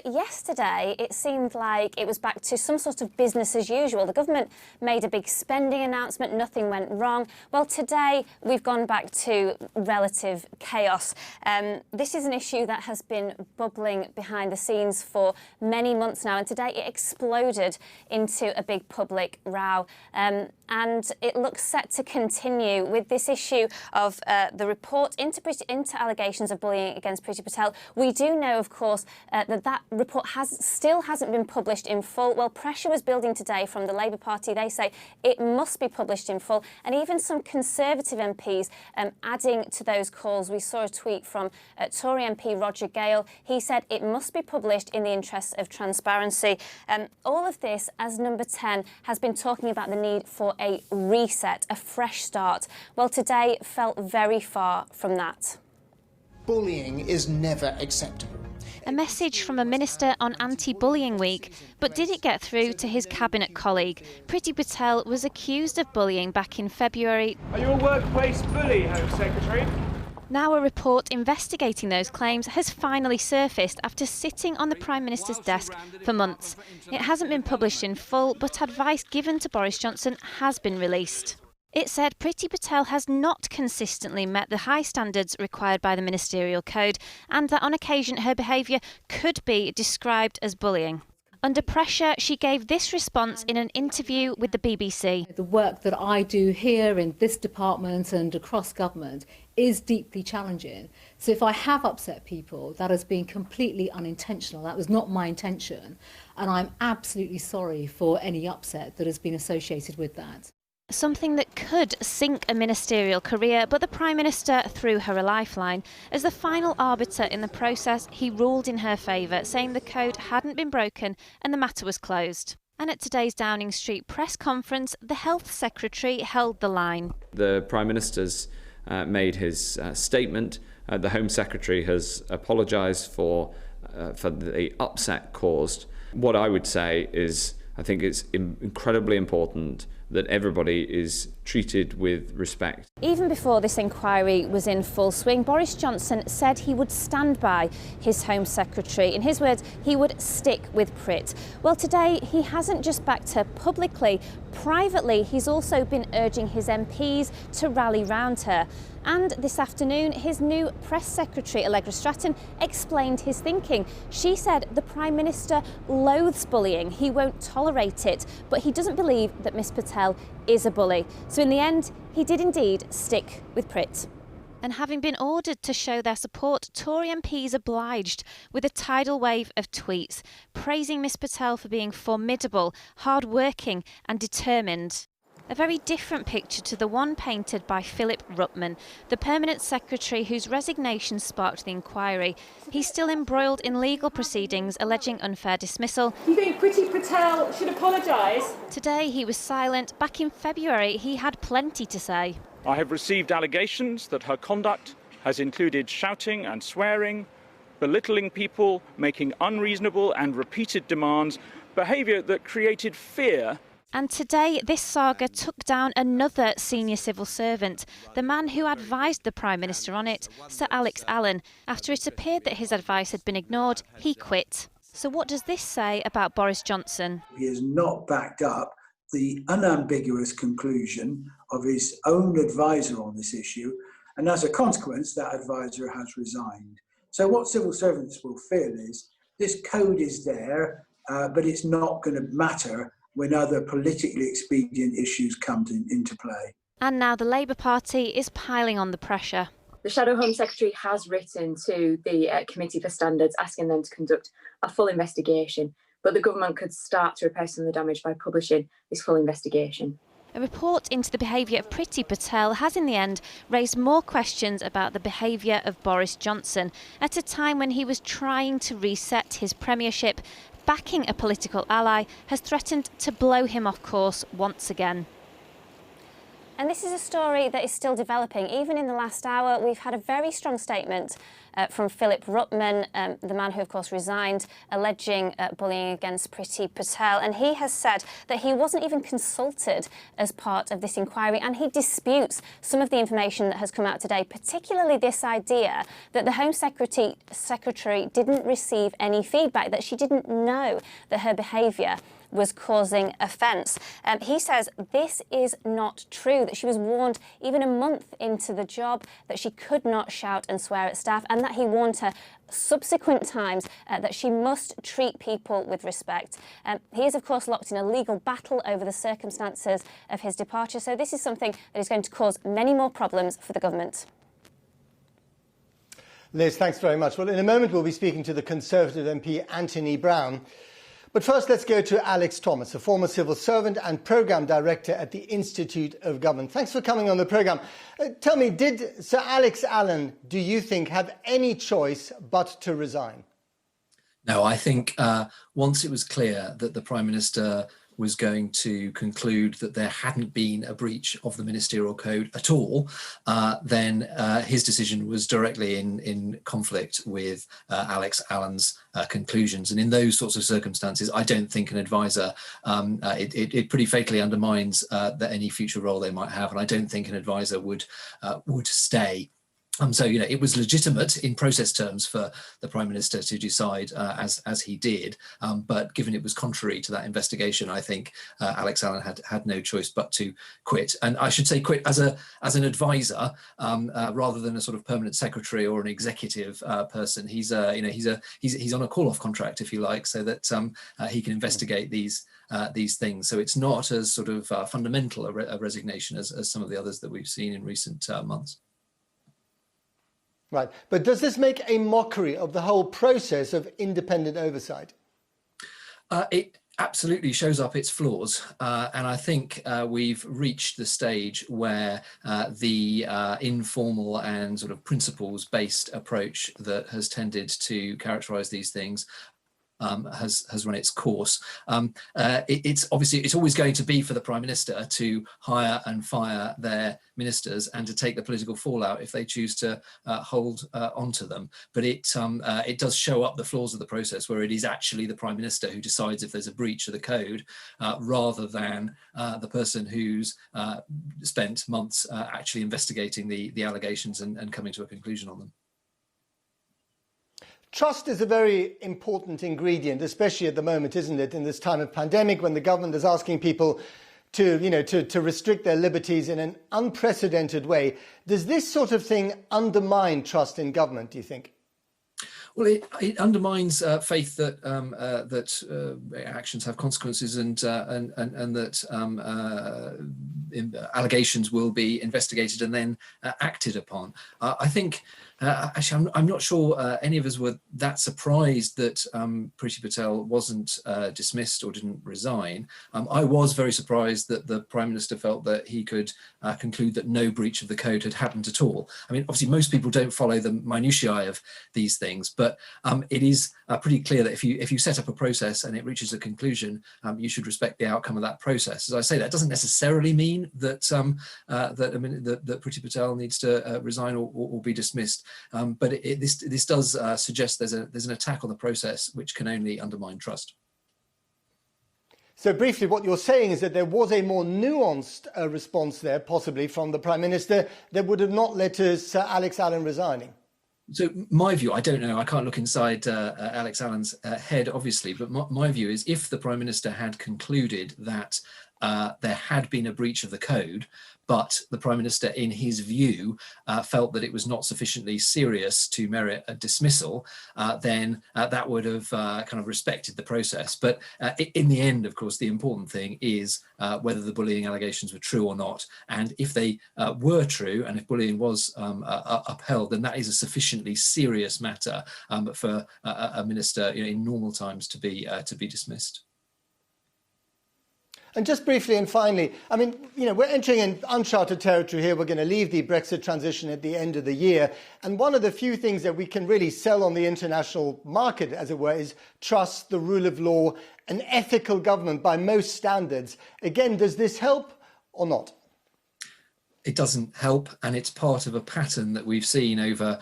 Yesterday, it seemed like it was back to some sort of business as usual. The government made a big spending announcement, nothing went wrong. Well, today we've gone back to relative chaos. This is an issue that has been bubbling behind the scenes for many months now, and today it exploded into a big public row. And it looks set to continue with this issue of the report into allegations of bullying against Priti Patel. We do know, of course, that report still hasn't been published in full. Well, pressure was building today from the Labour Party. They say it must be published in full, and even some Conservative MPs adding to those calls. We saw a tweet from Tory MP Roger Gale. He said it must be published in the interests of transparency. All of this, as Number 10 has been talking about the need for a reset, a fresh start. Well, today felt very far from that. Bullying is never acceptable. A message from a minister on anti-bullying week, but did it get through to his cabinet colleague? Priti Patel was accused of bullying back in February. Are you a workplace bully, Home Secretary? Now a report investigating those claims has finally surfaced after sitting on the Prime Minister's desk for months. It hasn't been published in full, but advice given to Boris Johnson has been released. It said Priti Patel has not consistently met the high standards required by the ministerial code, and that on occasion her behaviour could be described as bullying. Under pressure, she gave this response in an interview with the BBC. The work that I do here in this department and across government is deeply challenging. So if I have upset people, that has been completely unintentional. That was not my intention. And I'm absolutely sorry for any upset that has been associated with that. Something that could sink a ministerial career, but the Prime Minister threw her a lifeline. As the final arbiter in the process, he ruled in her favour, saying the code hadn't been broken and the matter was closed. And at today's Downing Street press conference, the Health Secretary held the line. The Prime Minister's made his statement. The Home Secretary has apologised for the upset caused. What I would say is, I think it's incredibly important that everybody is treated with respect. Even before this inquiry was in full swing, Boris Johnson said he would stand by his Home Secretary. In his words, he would stick with Prit. Well, today he hasn't just backed her publicly. Privately, he's also been urging his MPs to rally round her. And this afternoon, his new press secretary, Allegra Stratton, explained his thinking. She said the Prime Minister loathes bullying. He won't tolerate it, but he doesn't believe that Miss Patel is a bully. So in the end, he did indeed stick with Prit. And having been ordered to show their support, Tory MPs obliged with a tidal wave of tweets, praising Miss Patel for being formidable, hard-working and determined. A very different picture to the one painted by Philip Ruttman, the Permanent Secretary whose resignation sparked the inquiry. He's still embroiled in legal proceedings alleging unfair dismissal. Do you think Priti Patel should apologise? Today he was silent. Back in February he had plenty to say. I have received allegations that her conduct has included shouting and swearing, belittling people, making unreasonable and repeated demands, behaviour that created fear. And today, this saga took down another senior civil servant, the man who advised the Prime Minister on it, Sir Alex Allen. After it appeared that his advice had been ignored, he quit. So what does this say about Boris Johnson? He has not backed up the unambiguous conclusion of his own advisor on this issue, and as a consequence, that advisor has resigned. So what civil servants will feel is this code is there, but it's not going to matter when other politically expedient issues come into play. And now the Labour Party is piling on the pressure. The Shadow Home Secretary has written to the Committee for Standards asking them to conduct a full investigation, but the government could start to repair some of the damage by publishing this full investigation. A report into the behaviour of Priti Patel has in the end raised more questions about the behaviour of Boris Johnson at a time when he was trying to reset his premiership. Backing a political ally has threatened to blow him off course once again. And this is a story that is still developing. Even in the last hour, we've had a very strong statement from Philip Ruttman, the man who, of course, resigned, alleging bullying against Priti Patel. And he has said that he wasn't even consulted as part of this inquiry, and he disputes some of the information that has come out today, particularly this idea that the Home Secretary didn't receive any feedback, that she didn't know that her behaviour was causing offence. He says this is not true, that she was warned even a month into the job that she could not shout and swear at staff, and that he warned her subsequent times that she must treat people with respect. He is, of course, locked in a legal battle over the circumstances of his departure, so this is something that is going to cause many more problems for the government. Liz, thanks very much. Well, in a moment we'll be speaking to the Conservative MP Anthony Brown. But first, let's go to Alex Thomas, a former civil servant and programme director at the Institute of Government. Thanks for coming on the programme. Tell me, did Sir Alex Allen, do you think, have any choice but to resign? No, I think once it was clear that the Prime Minister was going to conclude that there hadn't been a breach of the ministerial code at all, then his decision was directly in conflict with Alex Allen's conclusions. And in those sorts of circumstances, I don't think an advisor, it pretty fatally undermines any future role they might have. And I don't think an advisor would stay. So, it was legitimate in process terms for the Prime Minister to decide as he did. But given it was contrary to that investigation, I think Alex Allen had no choice but to quit. And I should say quit as an advisor rather than a sort of permanent secretary or an executive person. He's on a call-off contract, if you like, so that he can investigate these things. So it's not as sort of fundamental a resignation as some of the others that we've seen in recent months. Right. But does this make a mockery of the whole process of independent oversight? It absolutely shows up its flaws. And I think we've reached the stage where the informal and sort of principles-based approach that has tended to characterise these things has run its course. It's always going to be for the Prime Minister to hire and fire their ministers and to take the political fallout if they choose to hold onto them. But it does show up the flaws of the process, where it is actually the Prime Minister who decides if there's a breach of the code, rather than the person who's spent months actually investigating the allegations and coming to a conclusion on them. Trust is a very important ingredient, especially at the moment, isn't it, in this time of pandemic, when the government is asking people to restrict their liberties in an unprecedented way. Does this sort of thing undermine trust in government, do you think? Well, it undermines faith that actions have consequences and that allegations will be investigated and then acted upon. I think. Actually, I'm not sure any of us were that surprised that Priti Patel wasn't dismissed or didn't resign. I was very surprised that the Prime Minister felt that he could conclude that no breach of the code had happened at all. I mean, obviously, most people don't follow the minutiae of these things, but it is pretty clear that if you set up a process and it reaches a conclusion, you should respect the outcome of that process. As I say, that doesn't necessarily mean that that Priti Patel needs to resign or be dismissed. But this does suggest there's an attack on the process which can only undermine trust. So briefly, what you're saying is that there was a more nuanced response there, possibly from the Prime Minister, that would have not led to Sir Alex Allen resigning. So my view, I don't know, I can't look inside Alex Allen's head, obviously, but my view is if the Prime Minister had concluded that there had been a breach of the code, but the Prime Minister, in his view, felt that it was not sufficiently serious to merit a dismissal, then that would have kind of respected the process. But in the end, of course, the important thing is whether the bullying allegations were true or not. And if they were true, and if bullying was upheld, then that is a sufficiently serious matter for a minister in normal times to be dismissed. And just briefly and finally, I mean, we're entering in uncharted territory here. We're going to leave the Brexit transition at the end of the year. And one of the few things that we can really sell on the international market, as it were, is trust, the rule of law, an ethical government by most standards. Again, does this help or not? it doesn't help, and it's part of a pattern that we've seen over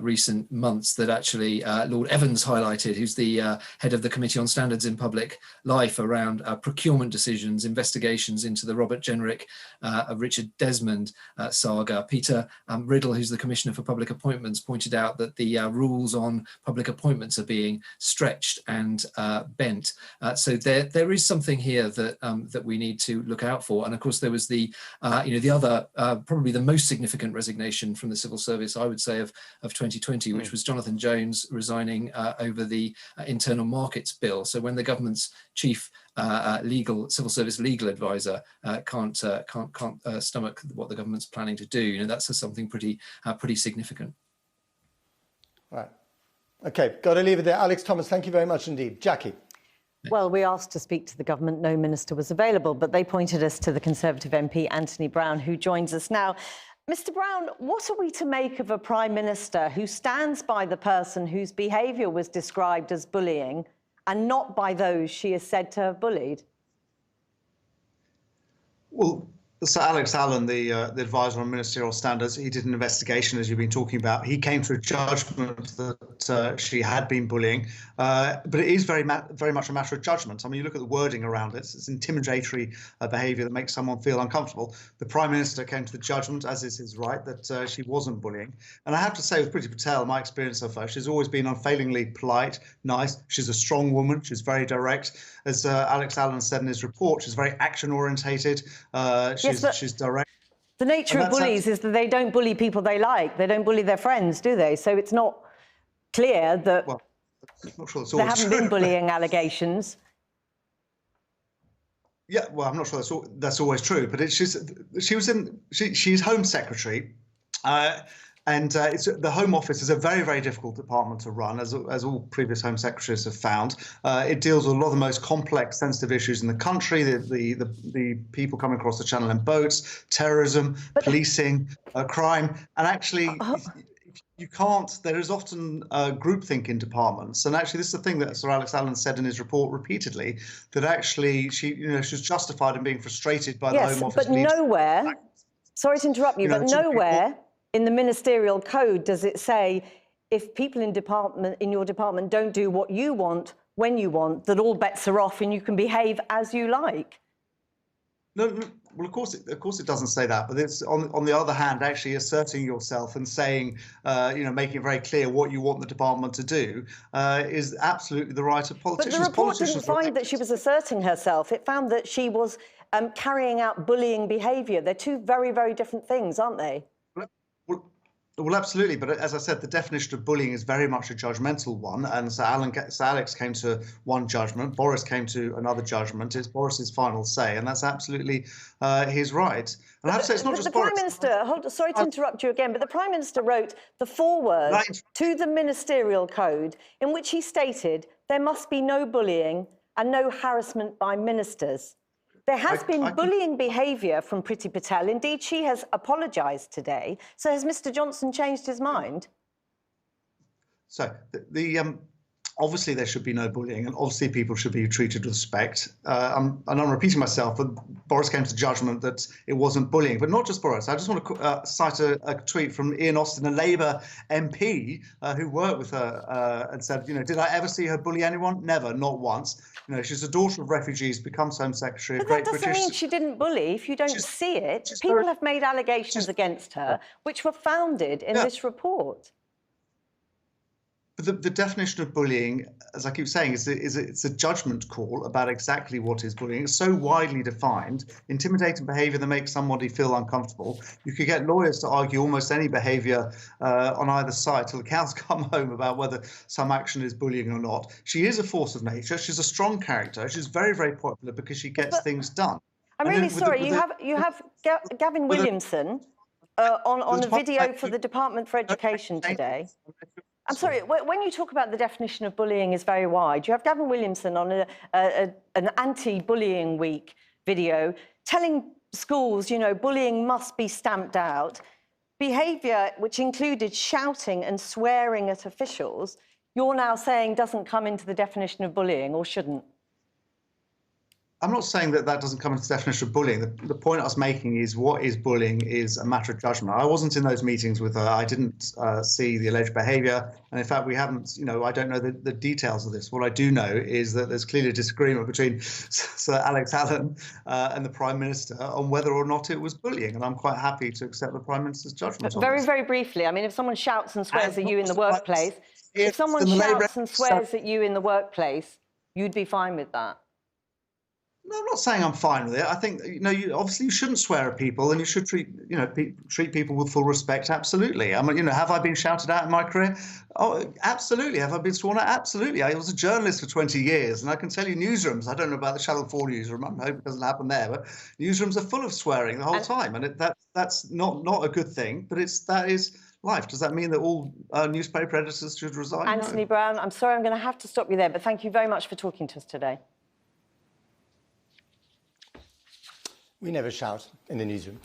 recent months that actually Lord Evans highlighted, who's the head of the Committee on Standards in Public Life, around procurement decisions, investigations into the Robert Jenrick, Richard Desmond saga. Peter Riddle, who's the Commissioner for Public Appointments, pointed out that the rules on public appointments are being stretched and bent. So there is something here that that we need to look out for. And of course, there was the the other probably the most significant resignation from the civil service, I would say, of 2020, which was Jonathan Jones resigning over the Internal Markets Bill. So when the government's chief civil service legal advisor can't stomach what the government's planning to do, that's something pretty significant. Right. Okay, got to leave it there. Alex Thomas, thank you very much indeed. Jackie. Well, we asked to speak to the government. No minister was available, but they pointed us to the Conservative MP, Anthony Brown, who joins us now. Mr. Brown, what are we to make of a Prime Minister who stands by the person whose behaviour was described as bullying and not by those she is said to have bullied? Well, Sir Alex Allen, the advisor on ministerial standards, he did an investigation, as you've been talking about. He came to a judgment that she had been bullying, but it is very much a matter of judgment. I mean, you look at the wording around it, it's intimidatory behaviour that makes someone feel uncomfortable. The Prime Minister came to the judgment, as is his right, that she wasn't bullying. And I have to say, with Priti Patel, my experience of her, she's always been unfailingly polite, nice. She's a strong woman. She's very direct. As Alex Allen said in his report, she's very action-orientated. She's direct. The nature of bullies is that they don't bully people they like. They don't bully their friends, do they? So it's not clear that I'm not sure there haven't been bullying allegations. Yeah, well, I'm not sure that's always true, but she's Home Secretary. And the Home Office is a very, very difficult department to run, as all previous Home Secretaries have found. It deals with a lot of the most complex, sensitive issues in the country, the people coming across the channel in boats, terrorism, policing, crime. And actually, you can't, there is often groupthink in departments. And actually, this is the thing that Sir Alex Allen said in his report repeatedly, that actually she's justified in being frustrated by the Home Office. But nowhere, sorry to interrupt you, but nowhere in the ministerial code does it say if people in your department don't do what you want when you want, that all bets are off and you can behave as you like. No, well, of course it doesn't say that, but it's on the other hand, actually asserting yourself and saying, making it very clear what you want the department to do is absolutely the right of politicians. But the report didn't find that she was asserting herself. It found that she was carrying out bullying behaviour. They're two very, very different things, aren't they? Well, absolutely. But as I said, the definition of bullying is very much a judgmental one. And Sir Alex came to one judgment. Boris came to another judgment. It's Boris's final say. And that's absolutely his right. And I have to say, it's not just Boris. The Prime Minister, sorry to interrupt you again, but the Prime Minister wrote the foreword to the ministerial code in which he stated there must be no bullying and no harassment by ministers. There has been bullying behaviour from Priti Patel. Indeed, she has apologised today. So has Mr Johnson changed his mind? So obviously there should be no bullying, and obviously people should be treated with respect. And I'm repeating myself, but Boris came to judgment that it wasn't bullying. But not just Boris. I just want to cite a tweet from Ian Austin, a Labour MP who worked with her and said, did I ever see her bully anyone? Never, not once. She's a daughter of refugees, becomes Home Secretary. But that doesn't mean she didn't bully if you don't see it. People have made allegations against her, which were founded in this report. But the definition of bullying, as I keep saying, it's a judgment call about exactly what is bullying. It's so widely defined. Intimidating behaviour that makes somebody feel uncomfortable. You could get lawyers to argue almost any behaviour on either side till the cows come home about whether some action is bullying or not. She is a force of nature. She's a strong character. She's very, very popular because she gets things done. I'm really sorry. You have Gavin Williamson on a video for the Department for Education today. I'm sorry, when you talk about the definition of bullying is very wide, you have Gavin Williamson on an anti-bullying week video telling schools, bullying must be stamped out. Behaviour which included shouting and swearing at officials, you're now saying doesn't come into the definition of bullying or shouldn't? I'm not saying that that doesn't come into the definition of bullying. The point I was making is what is bullying is a matter of judgment. I wasn't in those meetings with her. I didn't see the alleged behaviour. And in fact, we haven't, I don't know the details of this. What I do know is that there's clearly a disagreement between Sir Alex Allen and the Prime Minister on whether or not it was bullying. And I'm quite happy to accept the Prime Minister's judgment on this. Very briefly, I mean, if someone shouts and swears at you in the workplace, if someone shouts and swears at you in the workplace, you'd be fine with that? No, I'm not saying I'm fine with it. I think obviously you shouldn't swear at people, and you should treat people with full respect. Absolutely. I mean, have I been shouted at in my career? Oh, absolutely. Have I been sworn at? Absolutely. I was a journalist for 20 years, and I can tell you newsrooms. I don't know about the Channel 4 newsroom. I hope it doesn't happen there, but newsrooms are full of swearing the whole time, and that's not a good thing. But that is life. Does that mean that all newspaper editors should resign? Anthony Brown, I'm sorry, I'm going to have to stop you there, but thank you very much for talking to us today. We never shout in the newsroom.